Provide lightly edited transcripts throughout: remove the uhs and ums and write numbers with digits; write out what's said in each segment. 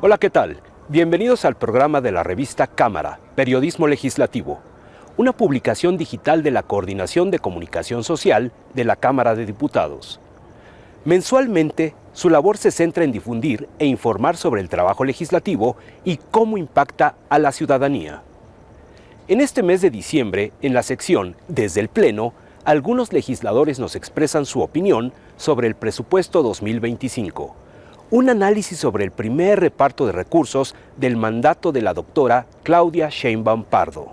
Hola, ¿qué tal? Bienvenidos al programa de la revista Cámara, Periodismo Legislativo, una publicación digital de la Coordinación de Comunicación Social de la Cámara de Diputados. Mensualmente, su labor se centra en difundir e informar sobre el trabajo legislativo y cómo impacta a la ciudadanía. En este mes de diciembre, en la sección Desde el Pleno, algunos legisladores nos expresan su opinión sobre el presupuesto 2025. Un análisis sobre el primer reparto de recursos del mandato de la doctora Claudia Sheinbaum Pardo.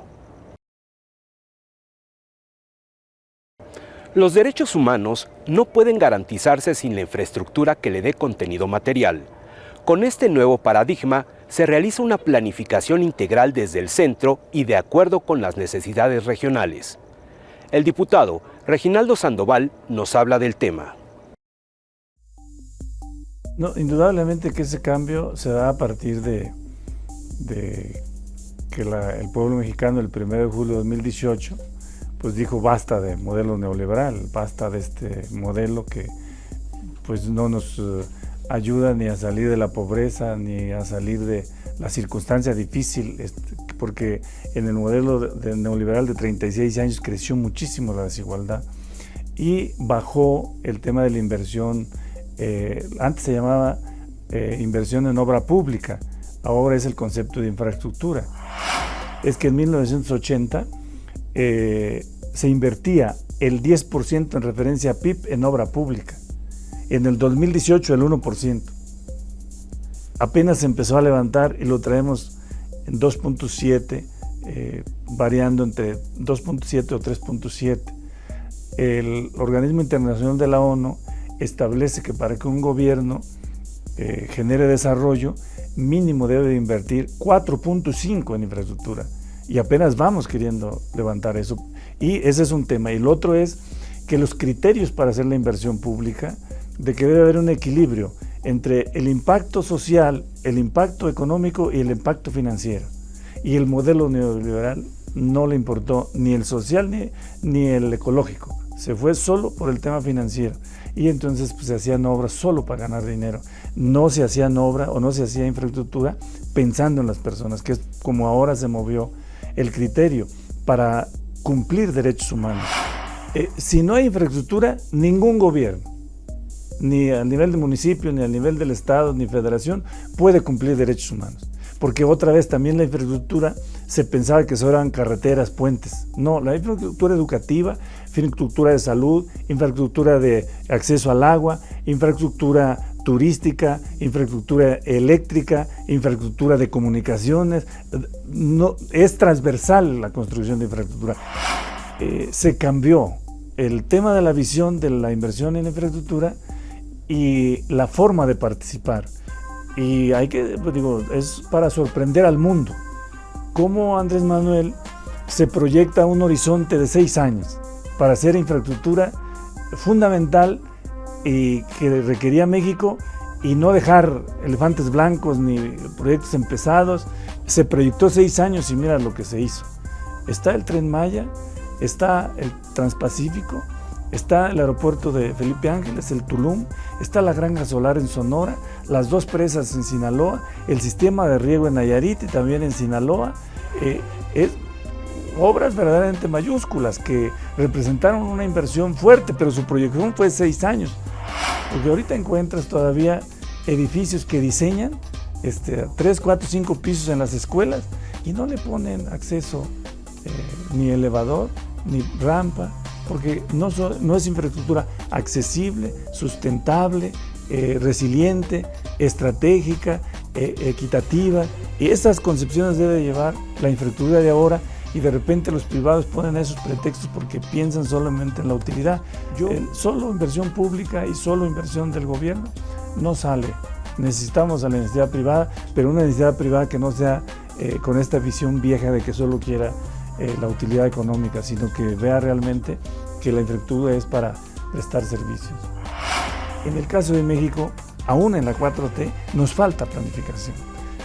Los derechos humanos no pueden garantizarse sin la infraestructura que le dé contenido material. Con este nuevo paradigma, se realiza una planificación integral desde el centro y de acuerdo con las necesidades regionales. El diputado Reginaldo Sandoval nos habla del tema. No, indudablemente que ese cambio se da a partir de que el pueblo mexicano el 1 de julio de 2018 pues dijo basta de modelo neoliberal, basta de este modelo que pues no nos ayuda ni a salir de la pobreza ni a salir de la circunstancia difícil, porque en el modelo neoliberal de 36 años creció muchísimo la desigualdad y bajó el tema de la inversión. Antes se llamaba inversión en obra pública, ahora es el concepto de infraestructura. Es que en 1980 se invertía el 10% en referencia a PIB en obra pública, en el 2018 el 1%. Apenas se empezó a levantar y lo traemos en 2.7, variando entre 2.7 o 3.7. El organismo internacional de la ONU establece que para que un gobierno genere desarrollo, mínimo debe de invertir 4.5 en infraestructura. Y apenas vamos queriendo levantar eso. Y ese es un tema. Y el otro es que los criterios para hacer la inversión pública, de que debe haber un equilibrio entre el impacto social, el impacto económico y el impacto financiero. Y el modelo neoliberal no le importó ni el social ni el ecológico. Se fue solo por el tema financiero. Y entonces pues, se hacían obras solo para ganar dinero. No se hacían obra o no se hacía infraestructura pensando en las personas, que es como ahora se movió el criterio para cumplir derechos humanos. Si no hay infraestructura, ningún gobierno, ni a nivel de municipio, ni a nivel del estado, ni federación, puede cumplir derechos humanos. Porque otra vez también la infraestructura se pensaba que solo eran carreteras, puentes. No, la infraestructura educativa, infraestructura de salud, infraestructura de acceso al agua, infraestructura turística, infraestructura eléctrica, infraestructura de comunicaciones. No, es transversal la construcción de infraestructura. Se cambió el tema de la visión de la inversión en infraestructura y la forma de participar. Y hay que, pues digo, es para sorprender al mundo. Cómo Andrés Manuel se proyecta un horizonte de 6 años para hacer infraestructura fundamental y que requería México y no dejar elefantes blancos ni proyectos empezados. Se proyectó 6 años y mira lo que se hizo. Está el Tren Maya, está el Transpacífico, está el aeropuerto de Felipe Ángeles, el Tulum, está la Granja Solar en Sonora, las 2 presas en Sinaloa, el sistema de riego en Nayarit y también en Sinaloa. Es obras verdaderamente mayúsculas que representaron una inversión fuerte, pero su proyección fue 6 años. Porque ahorita encuentras todavía edificios que diseñan 3, 4, 5 pisos en las escuelas y no le ponen acceso ni elevador, ni rampa, porque no es infraestructura accesible, sustentable, resiliente, estratégica, equitativa. Y esas concepciones debe llevar la infraestructura de ahora y de repente los privados ponen esos pretextos porque piensan solamente en la utilidad. Solo inversión pública y solo inversión del gobierno no sale. Necesitamos a la necesidad privada, pero una necesidad privada que no sea con esta visión vieja de que solo quiera la utilidad económica, sino que vea realmente que la infraestructura es para prestar servicios. En el caso de México, aún en la 4T, nos falta planificación,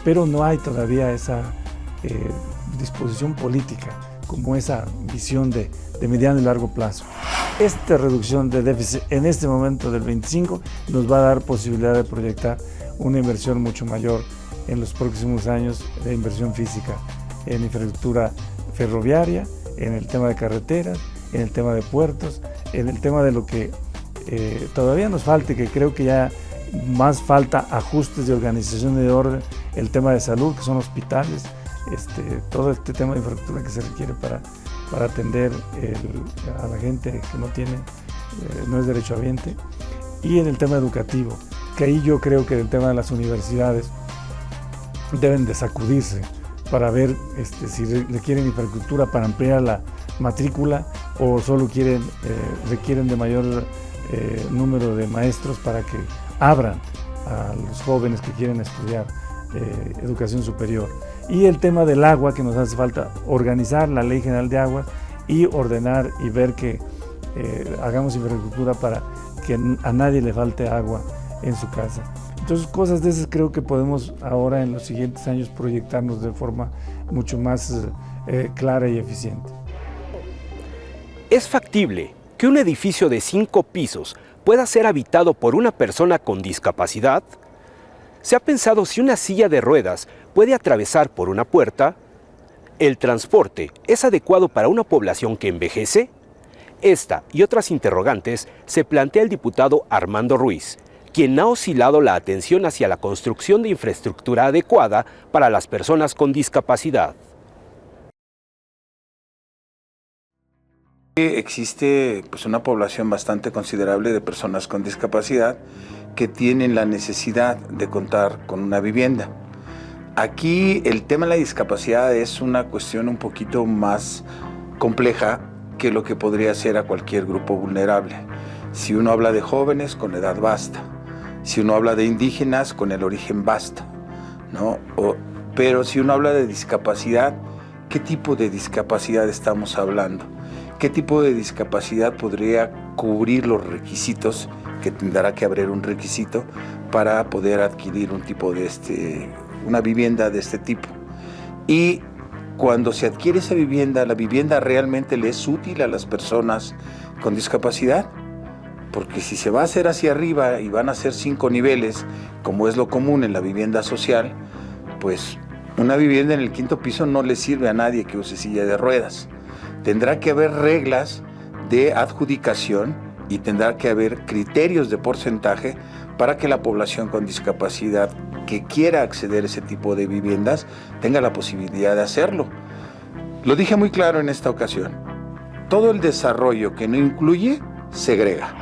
pero no hay todavía esa disposición política, como esa visión de mediano y largo plazo. Esta reducción de déficit en este momento del 25 nos va a dar posibilidad de proyectar una inversión mucho mayor en los próximos años de inversión física en infraestructura ferroviaria, en el tema de carreteras, en el tema de puertos, en el tema de lo que todavía nos falta, que creo que ya más falta ajustes de organización y de orden, el tema de salud, que son hospitales, todo este tema de infraestructura que se requiere para atender a la gente que no es derechohabiente, y en el tema educativo, que ahí yo creo que el tema de las universidades deben de sacudirse para ver si requieren infraestructura para ampliar la matrícula o solo requieren de mayor número de maestros para que abran a los jóvenes que quieren estudiar educación superior. Y el tema del agua, que nos hace falta organizar la Ley General de Agua y ordenar y ver que hagamos infraestructura para que a nadie le falte agua en su casa. Entonces, cosas de esas creo que podemos ahora en los siguientes años proyectarnos de forma mucho más clara y eficiente. ¿Es factible que un edificio de 5 pisos pueda ser habitado por una persona con discapacidad? ¿Se ha pensado si una silla de ruedas puede atravesar por una puerta? ¿El transporte es adecuado para una población que envejece? Esta y otras interrogantes se plantea el diputado Armando Ruiz, quien ha oscilado la atención hacia la construcción de infraestructura adecuada para las personas con discapacidad. Existe una población bastante considerable de personas con discapacidad que tienen la necesidad de contar con una vivienda. Aquí el tema de la discapacidad es una cuestión un poquito más compleja que lo que podría ser a cualquier grupo vulnerable. Si uno habla de jóvenes, con edad basta. Si uno habla de indígenas, con el origen basta, ¿no? Pero si uno habla de discapacidad, ¿qué tipo de discapacidad estamos hablando? ¿Qué tipo de discapacidad podría cubrir los requisitos, que tendrá que haber un requisito para poder adquirir un tipo de una vivienda de este tipo? Y cuando se adquiere esa vivienda, ¿la vivienda realmente le es útil a las personas con discapacidad? Porque si se va a hacer hacia arriba y van a ser 5 niveles, como es lo común en la vivienda social, pues una vivienda en el 5º piso no le sirve a nadie que use silla de ruedas. Tendrá que haber reglas de adjudicación y tendrá que haber criterios de porcentaje para que la población con discapacidad que quiera acceder a ese tipo de viviendas tenga la posibilidad de hacerlo. Lo dije muy claro en esta ocasión. Todo el desarrollo que no incluye, segrega.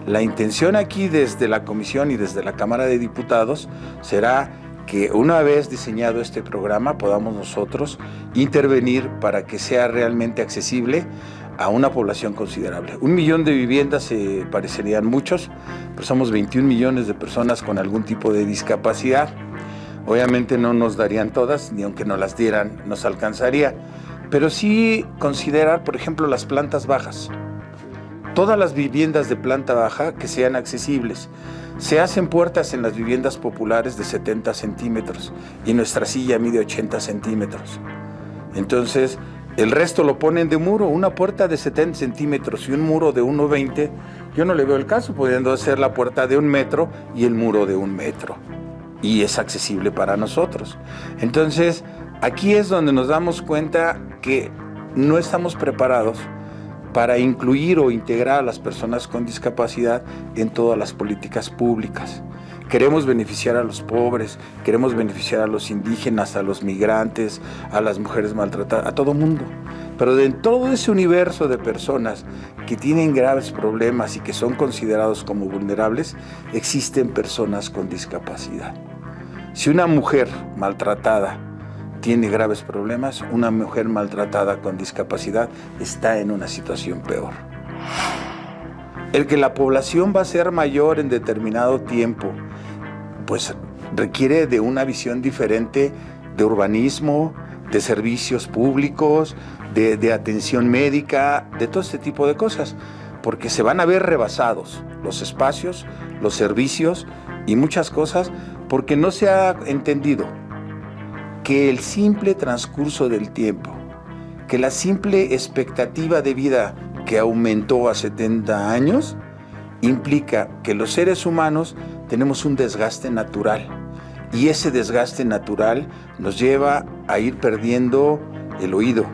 La intención aquí desde la Comisión y desde la Cámara de Diputados será que una vez diseñado este programa podamos nosotros intervenir para que sea realmente accesible a una población considerable. 1 millón de viviendas parecerían muchos, pero somos 21 millones de personas con algún tipo de discapacidad. Obviamente no nos darían todas, ni aunque nos las dieran nos alcanzaría, pero sí considerar, por ejemplo, las plantas bajas. Todas las viviendas de planta baja que sean accesibles. Se hacen puertas en las viviendas populares de 70 centímetros y nuestra silla mide 80 centímetros. Entonces, el resto lo ponen de muro, una puerta de 70 centímetros y un muro de 1,20. Yo no le veo el caso, pudiendo hacer la puerta de 1 metro y el muro de 1 metro. Y es accesible para nosotros. Entonces, aquí es donde nos damos cuenta que no estamos preparados para incluir o integrar a las personas con discapacidad en todas las políticas públicas. Queremos beneficiar a los pobres, queremos beneficiar a los indígenas, a los migrantes, a las mujeres maltratadas, a todo mundo. Pero de todo ese universo de personas que tienen graves problemas y que son considerados como vulnerables, existen personas con discapacidad. Si una mujer maltratada tiene graves problemas, una mujer maltratada con discapacidad está en una situación peor. El que la población va a ser mayor en determinado tiempo, pues requiere de una visión diferente de urbanismo, de servicios públicos, de atención médica, de todo este tipo de cosas, porque se van a ver rebasados los espacios, los servicios y muchas cosas, porque no se ha entendido que el simple transcurso del tiempo, que la simple expectativa de vida que aumentó a 70 años, implica que los seres humanos tenemos un desgaste natural y ese desgaste natural nos lleva a ir perdiendo el oído,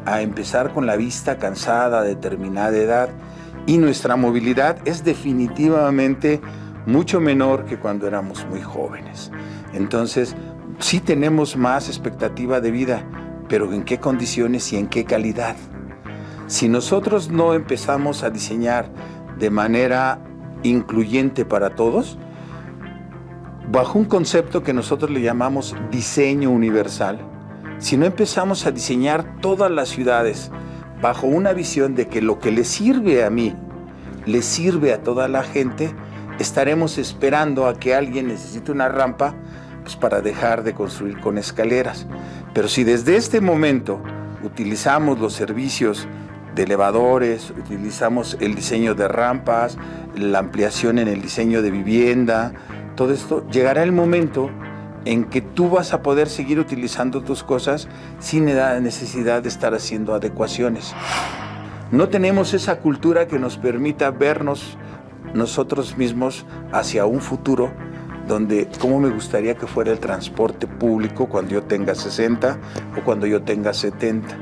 a empezar con la vista cansada a determinada edad, y nuestra movilidad es definitivamente mucho menor que cuando éramos muy jóvenes. Entonces, sí tenemos más expectativa de vida, pero ¿en qué condiciones y en qué calidad? Si nosotros no empezamos a diseñar de manera incluyente para todos, bajo un concepto que nosotros le llamamos diseño universal, si no empezamos a diseñar todas las ciudades bajo una visión de que lo que le sirve a mí, le sirve a toda la gente, estaremos esperando a que alguien necesite una rampa pues para dejar de construir con escaleras. Pero si desde este momento utilizamos los servicios de elevadores, utilizamos el diseño de rampas, la ampliación en el diseño de vivienda, todo esto, llegará el momento en que tú vas a poder seguir utilizando tus cosas sin la necesidad de estar haciendo adecuaciones. No tenemos esa cultura que nos permita vernos nosotros mismos hacia un futuro donde cómo me gustaría que fuera el transporte público cuando yo tenga 60 o cuando yo tenga 70.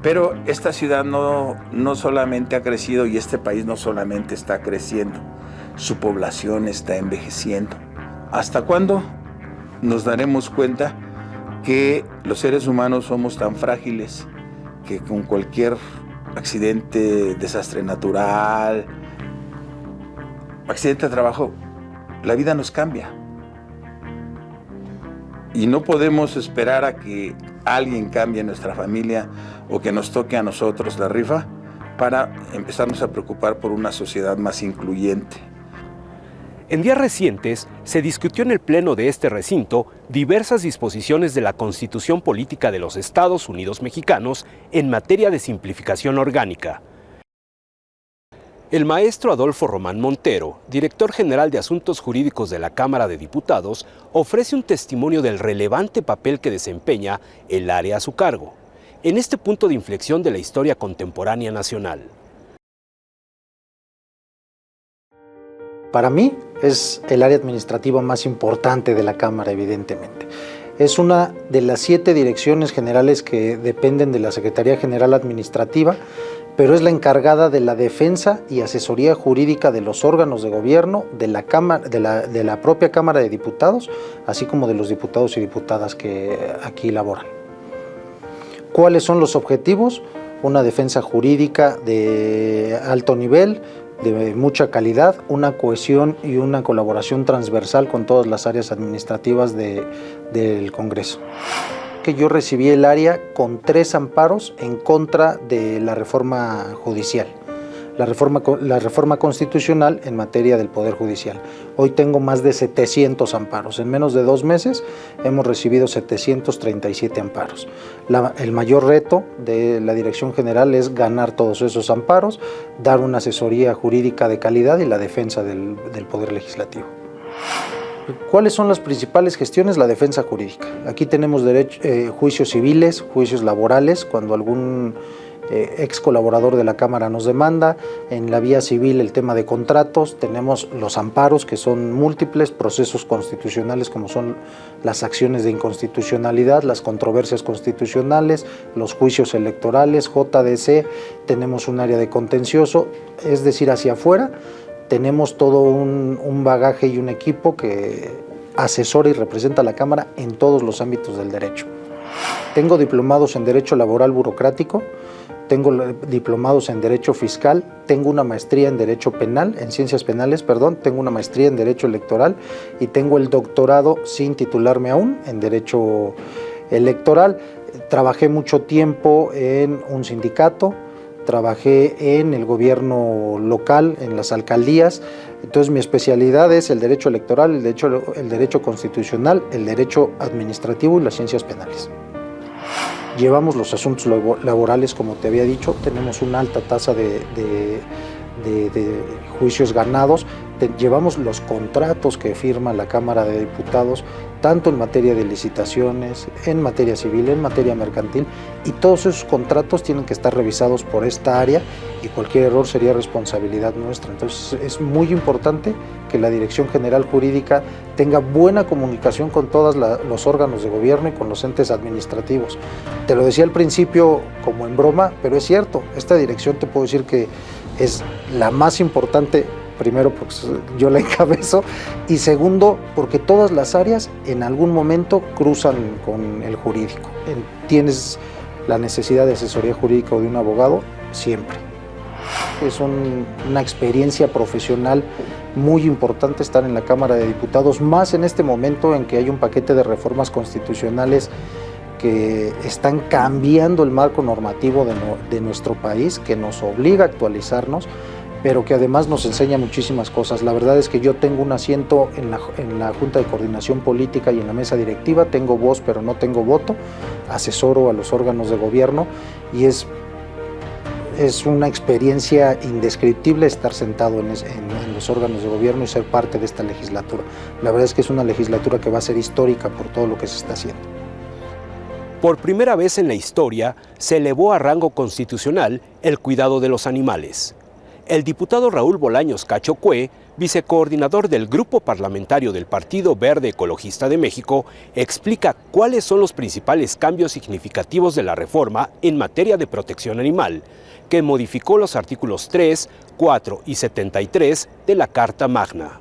Pero esta ciudad no solamente ha crecido y este país no solamente está creciendo, su población está envejeciendo. ¿Hasta cuándo nos daremos cuenta que los seres humanos somos tan frágiles que con cualquier accidente, desastre natural, accidente de trabajo, la vida nos cambia? Y no podemos esperar a que alguien cambie en nuestra familia o que nos toque a nosotros la rifa para empezarnos a preocupar por una sociedad más incluyente. En días recientes se discutió en el pleno de este recinto diversas disposiciones de la Constitución Política de los Estados Unidos Mexicanos en materia de simplificación orgánica. El maestro Adolfo Román Montero, director general de Asuntos Jurídicos de la Cámara de Diputados, ofrece un testimonio del relevante papel que desempeña el área a su cargo, en este punto de inflexión de la historia contemporánea nacional. Para mí es el área administrativa más importante de la Cámara, evidentemente. Es una de las 7 direcciones generales que dependen de la Secretaría General Administrativa, pero es la encargada de la defensa y asesoría jurídica de los órganos de gobierno, de la propia Cámara de Diputados, así como de los diputados y diputadas que aquí laboran. ¿Cuáles son los objetivos? Una defensa jurídica de alto nivel, de mucha calidad, una cohesión y una colaboración transversal con todas las áreas administrativas del Congreso. Que yo recibí el área con 3 amparos en contra de la reforma judicial, la reforma constitucional en materia del Poder Judicial. Hoy tengo más de 700 amparos. En menos de 2 meses hemos recibido 737 amparos. El mayor reto de la Dirección General es ganar todos esos amparos, dar una asesoría jurídica de calidad y la defensa del Poder Legislativo. ¿Cuáles son las principales gestiones? La defensa jurídica. Aquí tenemos juicios civiles, juicios laborales, cuando algún ex colaborador de la Cámara nos demanda. En la vía civil el tema de contratos, tenemos los amparos que son múltiples, procesos constitucionales como son las acciones de inconstitucionalidad, las controversias constitucionales, los juicios electorales, JDC, tenemos un área de contencioso, es decir, hacia afuera. Tenemos todo un bagaje y un equipo que asesora y representa a la Cámara en todos los ámbitos del derecho. Tengo diplomados en Derecho Laboral Burocrático, tengo diplomados en Derecho Fiscal, tengo una maestría en Derecho Penal, en Ciencias Penales, tengo una maestría en Derecho Electoral y tengo el doctorado sin titularme aún en Derecho Electoral. Trabajé mucho tiempo en un sindicato, trabajé en el gobierno local, en las alcaldías, entonces mi especialidad es el derecho electoral, el derecho constitucional, el derecho administrativo y las ciencias penales. Llevamos los asuntos laborales, como te había dicho, tenemos una alta tasa de juicios ganados, llevamos los contratos que firma la Cámara de Diputados, tanto en materia de licitaciones, en materia civil, en materia mercantil, y todos esos contratos tienen que estar revisados por esta área y cualquier error sería responsabilidad nuestra. Entonces es muy importante que la Dirección General Jurídica tenga buena comunicación con todos los órganos de gobierno y con los entes administrativos. Te lo decía al principio como en broma, pero es cierto, esta dirección te puedo decir que es la más importante. Primero, porque yo la encabezo, y segundo, porque todas las áreas en algún momento cruzan con el jurídico. Tienes la necesidad de asesoría jurídica o de un abogado, siempre. Es una experiencia profesional muy importante estar en la Cámara de Diputados, más en este momento en que hay un paquete de reformas constitucionales que están cambiando el marco normativo de nuestro país, que nos obliga a actualizarnos, pero que además nos enseña muchísimas cosas. La verdad es que yo tengo un asiento en la Junta de Coordinación Política y en la mesa directiva, tengo voz pero no tengo voto, asesoro a los órganos de gobierno y es una experiencia indescriptible estar sentado en los órganos de gobierno y ser parte de esta legislatura. La verdad es que es una legislatura que va a ser histórica por todo lo que se está haciendo. Por primera vez en la historia se elevó a rango constitucional el cuidado de los animales. El diputado Raúl Bolaños Cacho Cue, vicecoordinador del Grupo Parlamentario del Partido Verde Ecologista de México, explica cuáles son los principales cambios significativos de la reforma en materia de protección animal, que modificó los artículos 3, 4 y 73 de la Carta Magna.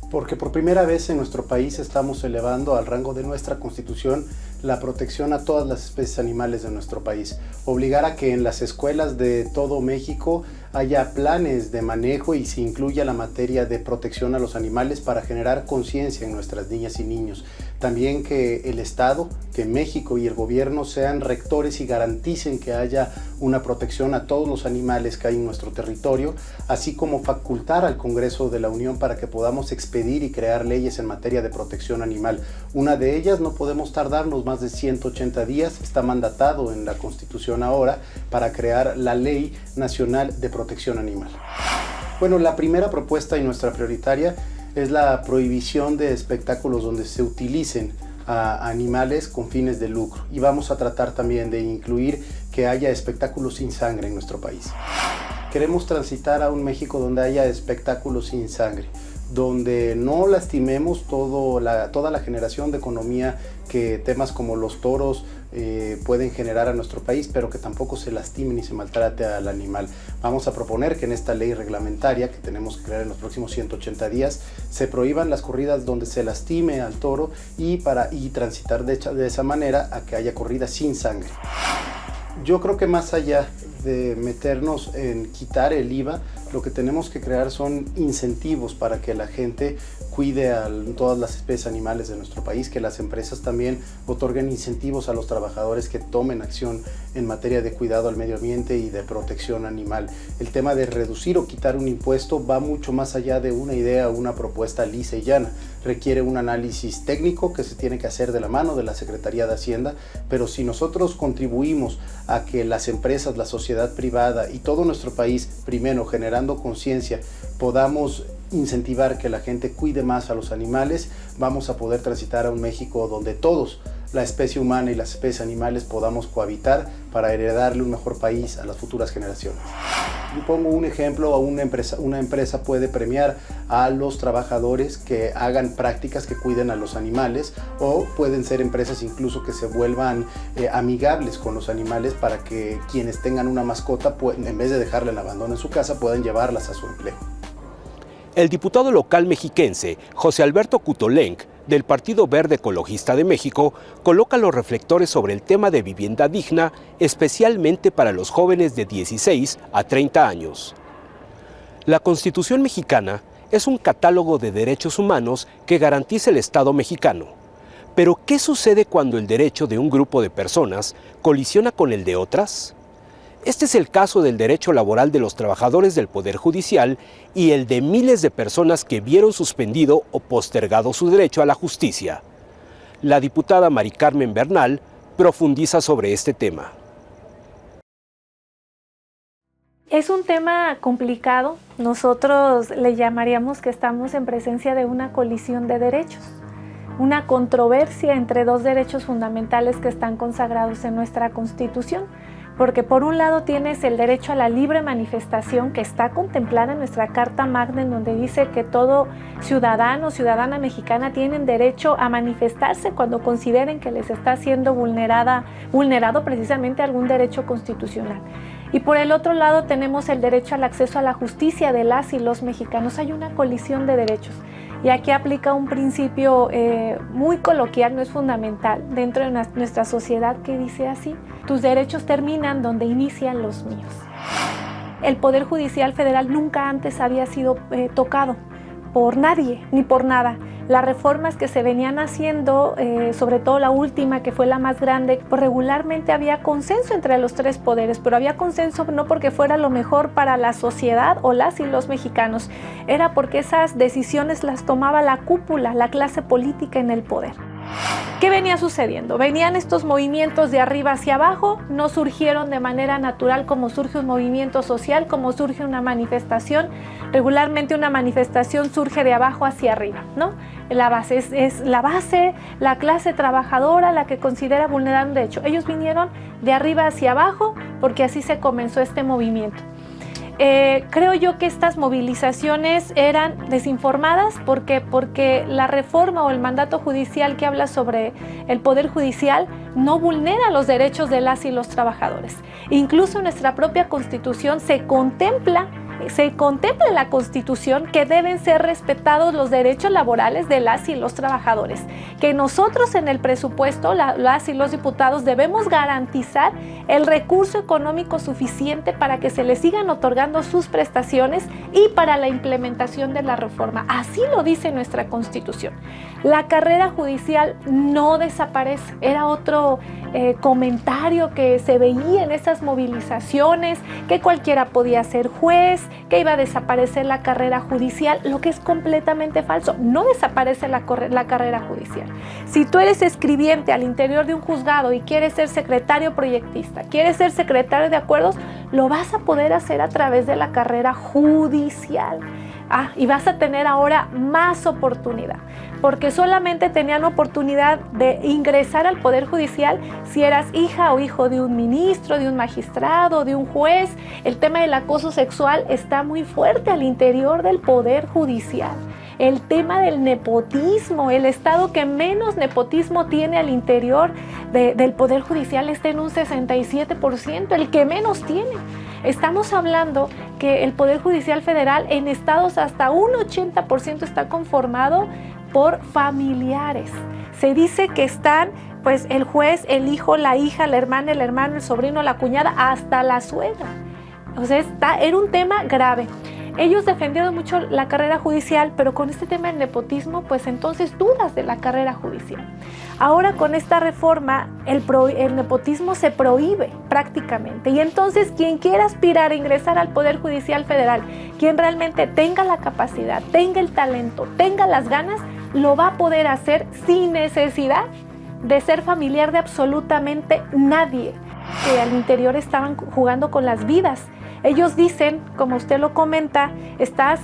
Porque por primera vez en nuestro país estamos elevando al rango de nuestra Constitución la protección a todas las especies animales de nuestro país. Obligar a que en las escuelas de todo México haya planes de manejo y se incluya la materia de protección a los animales para generar conciencia en nuestras niñas y niños. También que el Estado, que México y el gobierno sean rectores y garanticen que haya una protección a todos los animales que hay en nuestro territorio, así como facultar al Congreso de la Unión para que podamos expedir y crear leyes en materia de protección animal. Una de ellas, no podemos tardarnos más de 180 días, está mandatado en la Constitución ahora, para crear la Ley Nacional de Protección Animal. Bueno, la primera propuesta y nuestra prioritaria es la prohibición de espectáculos donde se utilicen a animales con fines de lucro, y vamos a tratar también de incluir que haya espectáculos sin sangre en nuestro país. Queremos transitar a un México donde haya espectáculos sin sangre, donde no lastimemos toda la generación de economía que temas como los toros pueden generar a nuestro país, pero que tampoco se lastime ni se maltrate al animal. Vamos a proponer que en esta ley reglamentaria que tenemos que crear en los próximos 180 días se prohíban las corridas donde se lastime al toro y transitar de esa manera a que haya corridas sin sangre. Yo creo que más allá de meternos en quitar el IVA, lo que tenemos que crear son incentivos para que la gente cuide a todas las especies animales de nuestro país, que las empresas también otorguen incentivos a los trabajadores que tomen acción en materia de cuidado al medio ambiente y de protección animal. El tema de reducir o quitar un impuesto va mucho más allá de una idea o una propuesta lisa y llana. Requiere un análisis técnico que se tiene que hacer de la mano de la Secretaría de Hacienda, pero si nosotros contribuimos a que las empresas, la sociedad privada y todo nuestro país, primero generando conciencia, podamos incentivar que la gente cuide más a los animales, vamos a poder transitar a un México donde todos, la especie humana y las especies animales, podamos cohabitar para heredarle un mejor país a las futuras generaciones. Yo pongo un ejemplo, una empresa puede premiar a los trabajadores que hagan prácticas que cuiden a los animales, o pueden ser empresas incluso que se vuelvan amigables con los animales para que quienes tengan una mascota, en vez de dejarla en abandono en su casa, puedan llevarlas a su empleo. El diputado local mexiquense José Alberto Cutolenc, del Partido Verde Ecologista de México, coloca los reflectores sobre el tema de vivienda digna, especialmente para los jóvenes de 16 a 30 años. La Constitución mexicana es un catálogo de derechos humanos que garantiza el Estado mexicano. Pero, ¿qué sucede cuando el derecho de un grupo de personas colisiona con el de otras? Este es el caso del derecho laboral de los trabajadores del Poder Judicial y el de miles de personas que vieron suspendido o postergado su derecho a la justicia. La diputada Mari Carmen Bernal profundiza sobre este tema. Es un tema complicado. Nosotros le llamaríamos que estamos en presencia de una colisión de derechos, una controversia entre dos derechos fundamentales que están consagrados en nuestra Constitución. Porque por un lado tienes el derecho a la libre manifestación que está contemplada en nuestra Carta Magna, en donde dice que todo ciudadano o ciudadana mexicana tienen derecho a manifestarse cuando consideren que les está siendo vulnerado precisamente algún derecho constitucional. Y por el otro lado tenemos el derecho al acceso a la justicia de las y los mexicanos. Hay una colisión de derechos. Y aquí aplica un principio muy coloquial, no es fundamental, dentro de nuestra sociedad, que dice así: tus derechos terminan donde inician los míos. El Poder Judicial Federal nunca antes había sido tocado por nadie, ni por nada. Las reformas que se venían haciendo, sobre todo la última, que fue la más grande, pues regularmente había consenso entre los tres poderes, pero había consenso no porque fuera lo mejor para la sociedad o las y los mexicanos, era porque esas decisiones las tomaba la cúpula, la clase política en el poder. ¿Qué venía sucediendo? Venían estos movimientos de arriba hacia abajo, no surgieron de manera natural como surge un movimiento social, como surge una manifestación. Regularmente una manifestación surge de abajo hacia arriba, ¿no? La base es la base, la clase trabajadora, la que considera vulnerable un derecho. Ellos vinieron de arriba hacia abajo porque así se comenzó este movimiento. Creo yo que estas movilizaciones eran desinformadas porque la reforma o el mandato judicial que habla sobre el Poder Judicial no vulnera los derechos de las y los trabajadores. Incluso en nuestra propia Constitución se contempla en la Constitución que deben ser respetados los derechos laborales de las y los trabajadores, que nosotros en el presupuesto, las y los diputados, debemos garantizar el recurso económico suficiente para que se les sigan otorgando sus prestaciones y para la implementación de la reforma. Así lo dice nuestra Constitución. La carrera judicial no desaparece. Era otro comentario que se veía en esas movilizaciones, que cualquiera podía ser juez, que iba a desaparecer la carrera judicial, lo que es completamente falso. No desaparece la carrera judicial. Si tú eres escribiente al interior de un juzgado y quieres ser secretario proyectista, quieres ser secretario de acuerdos, lo vas a poder hacer a través de la carrera judicial. Y vas a tener ahora más oportunidad, porque solamente tenían oportunidad de ingresar al Poder Judicial si eras hija o hijo de un ministro, de un magistrado, de un juez. El tema del acoso sexual está muy fuerte al interior del Poder Judicial. El tema del nepotismo, el estado que menos nepotismo tiene al interior del Poder Judicial está en un 67%, el que menos tiene. Estamos hablando que el Poder Judicial Federal en estados hasta un 80% está conformado por familiares. Se dice que están pues el juez, el hijo, la hija, la hermana, el hermano, el sobrino, la cuñada, hasta la suegra. O sea, era un tema grave. Ellos defendieron mucho la carrera judicial, pero con este tema del nepotismo, pues entonces dudas de la carrera judicial. Ahora con esta reforma, el nepotismo se prohíbe prácticamente. Y entonces quien quiera aspirar a ingresar al Poder Judicial Federal, quien realmente tenga la capacidad, tenga el talento, tenga las ganas, lo va a poder hacer sin necesidad de ser familiar de absolutamente nadie. Que al interior estaban jugando con las vidas. Ellos dicen, como usted lo comenta, estás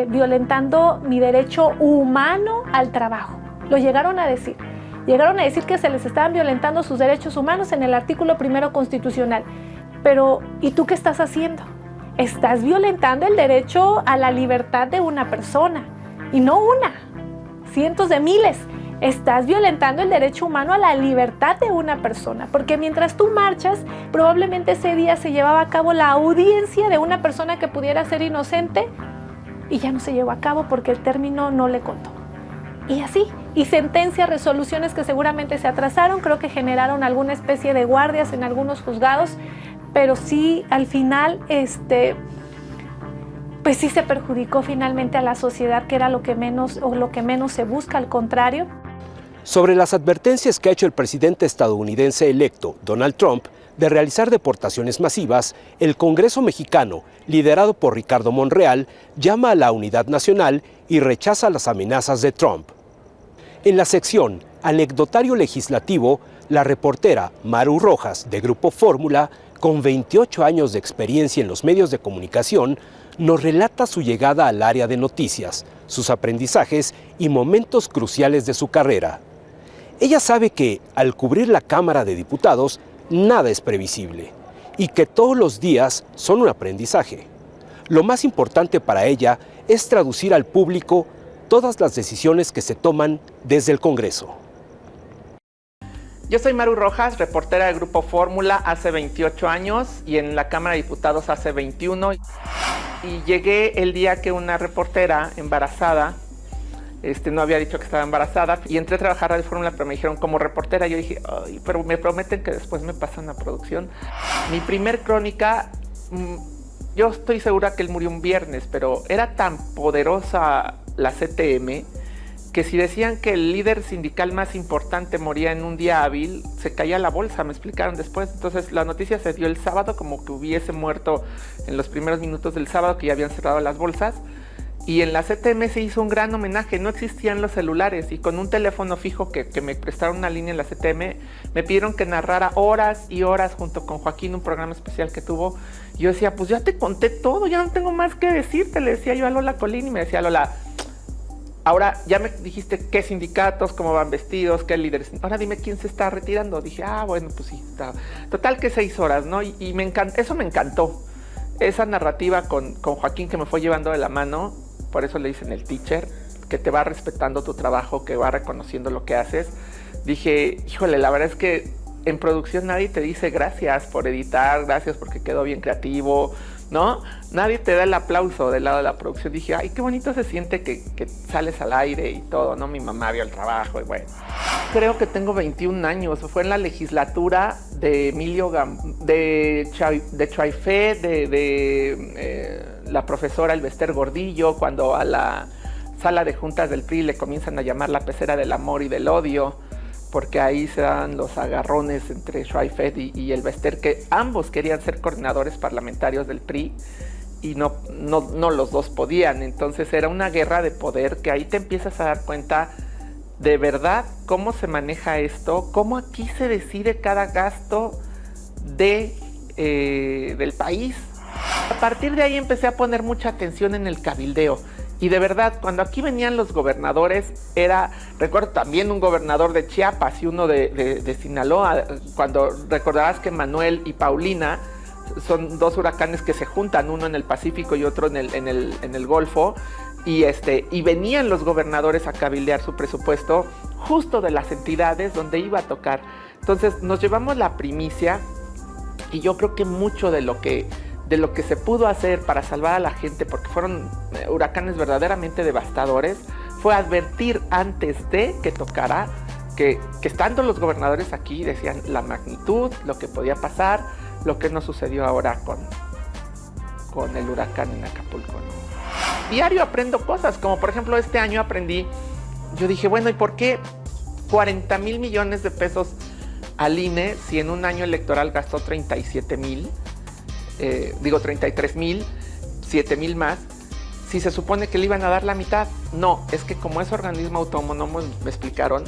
violentando mi derecho humano al trabajo. Lo llegaron a decir. Llegaron a decir que se les estaban violentando sus derechos humanos en el artículo 1 constitucional. Pero, ¿y tú qué estás haciendo? Estás violentando el derecho a la libertad de una persona. Y no una, cientos de miles. Estás violentando el derecho humano a la libertad de una persona, porque mientras tú marchas, probablemente ese día se llevaba a cabo la audiencia de una persona que pudiera ser inocente y ya no se llevó a cabo porque el término no le contó. Y así, y sentencias, resoluciones que seguramente se atrasaron, creo que generaron alguna especie de guardias en algunos juzgados, pero sí, al final, pues sí se perjudicó finalmente a la sociedad, que era lo que menos se busca, al contrario. Sobre las advertencias que ha hecho el presidente estadounidense electo, Donald Trump, de realizar deportaciones masivas, el Congreso mexicano, liderado por Ricardo Monreal, llama a la unidad nacional y rechaza las amenazas de Trump. En la sección Anecdotario Legislativo, la reportera Maru Rojas, de Grupo Fórmula, Con 28 años de experiencia en los medios de comunicación, nos relata su llegada al área de noticias, sus aprendizajes y momentos cruciales de su carrera. Ella sabe que, al cubrir la Cámara de Diputados, nada es previsible y que todos los días son un aprendizaje. Lo más importante para ella es traducir al público todas las decisiones que se toman desde el Congreso. Yo soy Maru Rojas, reportera del Grupo Fórmula hace 28 años y en la Cámara de Diputados hace 21. Y llegué el día que una reportera embarazada, no había dicho que estaba embarazada, y entré a trabajar a Radio Fórmula, pero me dijeron como reportera. Yo dije, ay, pero me prometen que después me pasan a producción. Mi primer crónica, yo estoy segura que él murió un viernes, pero era tan poderosa la CTM que si decían que el líder sindical más importante moría en un día hábil, se caía la bolsa, me explicaron después. Entonces la noticia se dio el sábado, como que hubiese muerto en los primeros minutos del sábado, que ya habían cerrado las bolsas. Y en la CTM se hizo un gran homenaje, no existían los celulares, y con un teléfono fijo que me prestaron una línea en la CTM, me pidieron que narrara horas y horas junto con Joaquín un programa especial que tuvo. Yo decía, pues ya te conté todo, ya no tengo más que decirte, le decía yo a Lola Colín, y me decía Lola, ahora ya me dijiste qué sindicatos, cómo van vestidos, qué líderes, ahora dime quién se está retirando. Dije, bueno, pues sí, está. Total que 6 horas, ¿no? Y me encantó, eso me encantó, esa narrativa con Joaquín que me fue llevando de la mano. Por eso le dicen el teacher, que te va respetando tu trabajo, que va reconociendo lo que haces. Dije, híjole, la verdad es que en producción nadie te dice gracias por editar, gracias porque quedó bien creativo, ¿no? Nadie te da el aplauso del lado de la producción. Dije, ay, qué bonito se siente que sales al aire y todo, ¿no? Mi mamá vio el trabajo y bueno. Creo que tengo 21 años, fue en la legislatura de Emilio de Chaifé, la profesora Elbester Gordillo, cuando a la sala de juntas del PRI le comienzan a llamar la pecera del amor y del odio, porque ahí se dan los agarrones entre Chaifé y Elbester, que ambos querían ser coordinadores parlamentarios del PRI y no los dos podían. Entonces era una guerra de poder que ahí te empiezas a dar cuenta de verdad cómo se maneja esto, cómo aquí se decide cada gasto del país. A partir de ahí empecé a poner mucha atención en el cabildeo. Y de verdad, cuando aquí venían los gobernadores, recuerdo también un gobernador de Chiapas y uno de Sinaloa, cuando recordarás que Manuel y Paulina son 2 huracanes que se juntan, uno en el Pacífico y otro en el Golfo, y venían los gobernadores a cabildear su presupuesto justo de las entidades donde iba a tocar. Entonces nos llevamos la primicia, y yo creo que mucho de lo que se pudo hacer para salvar a la gente, porque fueron huracanes verdaderamente devastadores, fue advertir antes de que tocara, que estando los gobernadores aquí decían la magnitud, lo que podía pasar, lo que no sucedió ahora con el huracán en Acapulco, ¿no? Diario aprendo cosas, como por ejemplo este año aprendí, yo dije, bueno, ¿y por qué 40,000 millones de pesos al INE si en un año electoral gastó 37,000? 33,000, 7,000 más, si se supone que le iban a dar la mitad? No, es que como es organismo autónomo, me explicaron,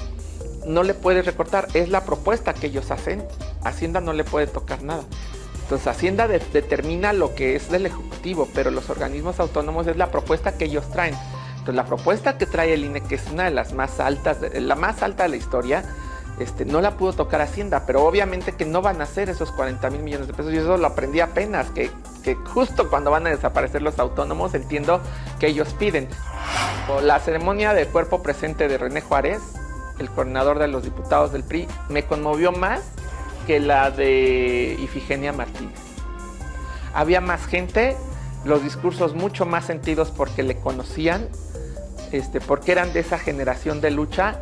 no le puedes recortar, es la propuesta que ellos hacen, Hacienda no le puede tocar nada. Entonces Hacienda determina lo que es del Ejecutivo, pero los organismos autónomos es la propuesta que ellos traen. Entonces la propuesta que trae el INE, que es una de las más altas, la más alta de la historia, no la pudo tocar Hacienda, pero obviamente que no van a hacer esos 40,000 millones de pesos. Y eso lo aprendí apenas, que justo cuando van a desaparecer los autónomos, entiendo que ellos piden. La ceremonia de cuerpo presente de René Juárez, el coordinador de los diputados del PRI, me conmovió más que la de Ifigenia Martínez. Había más gente, los discursos mucho más sentidos porque le conocían, porque eran de esa generación de lucha.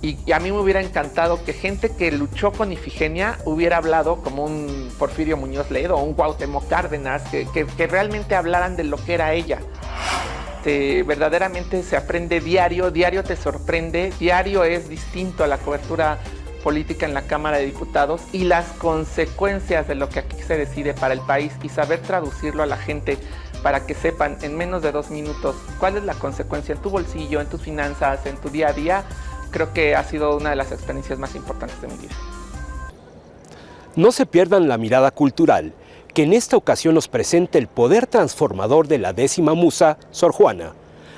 Y a mí me hubiera encantado que gente que luchó con Ifigenia hubiera hablado como un Porfirio Muñoz Ledo o un Cuauhtémoc Cárdenas, que realmente hablaran de lo que era ella. Verdaderamente se aprende diario te sorprende, diario es distinto a la cobertura política en la Cámara de Diputados, y las consecuencias de lo que aquí se decide para el país, y saber traducirlo a la gente para que sepan en menos de 2 minutos cuál es la consecuencia en tu bolsillo, en tus finanzas, en tu día a día. Creo que ha sido una de las experiencias más importantes de mi vida. No se pierdan la mirada cultural, que en esta ocasión nos presenta el poder transformador de la 10ª musa, Sor Juana,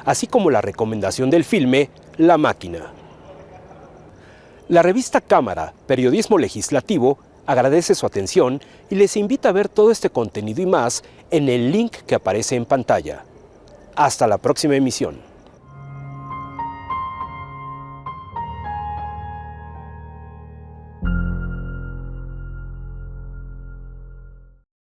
así como la recomendación del filme La Máquina. La revista Cámara, Periodismo Legislativo, agradece su atención y les invita a ver todo este contenido y más en el link que aparece en pantalla. Hasta la próxima emisión.